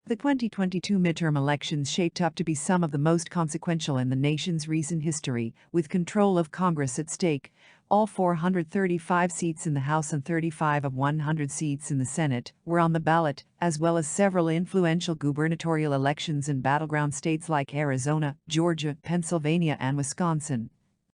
The 2022 midterm elections shaped up to be some of the most consequential in the nation's recent history, with control of Congress at stake. All 435 seats in the House and 35 of 100 seats in the Senate were on the ballot, as well as several influential gubernatorial elections in battleground states like Arizona, Georgia, Pennsylvania, and Wisconsin.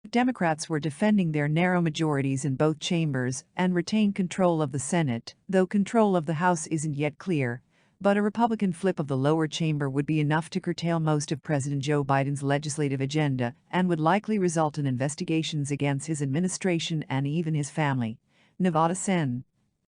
Democrats were defending their narrow majorities in both chambers and retained control of the Senate, though control of the House isn't yet clear. But a Republican flip of the lower chamber would be enough to curtail most of President Joe Biden's legislative agenda and would likely result in investigations against his administration and even his family. Nevada Sen.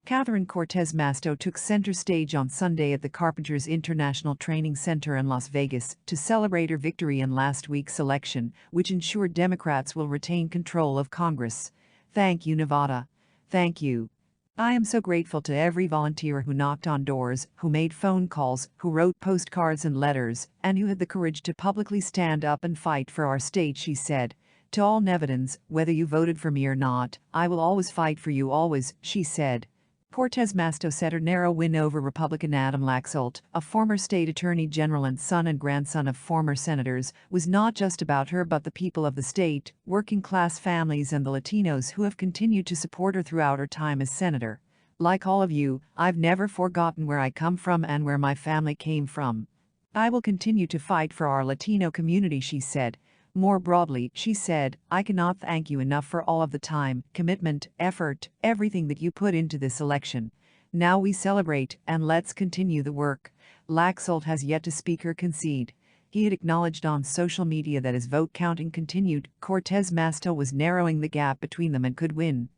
Catherine Cortez Masto took center stage on Sunday at the Carpenters International Training Center in Las Vegas to celebrate her victory in last week's election, which ensured Democrats will retain control of Congress. "Thank you, Nevada. Thank you. I am so grateful to every volunteer who knocked on doors, who made phone calls, who wrote postcards and letters, and who had the courage to publicly stand up and fight for our state," she said. "To all Nevadans, whether you voted for me or not, I will always fight for you, always," she said. Cortez Masto said her narrow win over Republican Adam Laxalt, a former state attorney general and son and grandson of former senators, was not just about her but the people of the state, working-class families and the Latinos who have continued to support her throughout her time as senator. "Like all of you, I've never forgotten where I come from and where my family came from. I will continue to fight for our Latino community," she said. More broadly, she said, "I cannot thank you enough for all of the time, commitment, effort, everything that you put into this election. Now we celebrate, and let's continue the work." Laxalt has yet to speak or concede. He had acknowledged on social media that as vote counting continued, Cortez Masto was narrowing the gap between them and could win.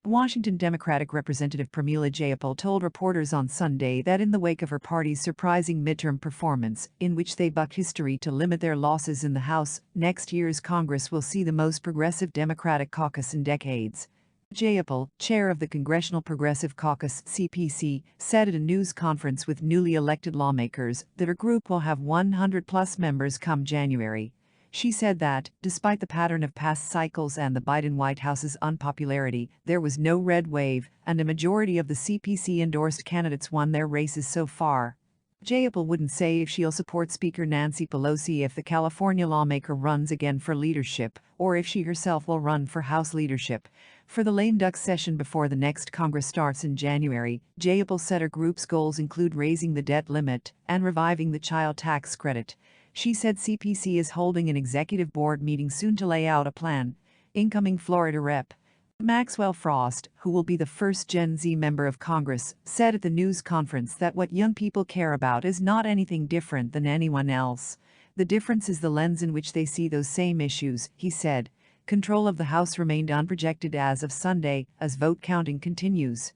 Washington Democratic Representative Pramila Jayapal told reporters on Sunday that in the wake of her party's surprising midterm performance, in which they bucked history to limit their losses in the House, next year's Congress will see the most progressive Democratic caucus in decades. Jayapal, chair of the Congressional Progressive Caucus (CPC), said at a news conference with newly elected lawmakers that her group will have 100-plus members come January. She said that, despite the pattern of past cycles and the Biden White House's unpopularity, there was no red wave, and a majority of the CPC-endorsed candidates won their races so far. Jayapal wouldn't say if she'll support Speaker Nancy Pelosi if the California lawmaker runs again for leadership, or if she herself will run for House leadership. For the lame duck session before the next Congress starts in January, Jayapal said her group's goals include raising the debt limit and reviving the child tax credit. She said CPC is holding an executive board meeting soon to lay out a plan. Incoming Florida Rep. Maxwell Frost, who will be the first Gen Z member of Congress, said at the news conference that what young people care about is not anything different than anyone else. "The difference is the lens in which they see those same issues," he said. Control of the House remained unprojected as of Sunday, as vote counting continues.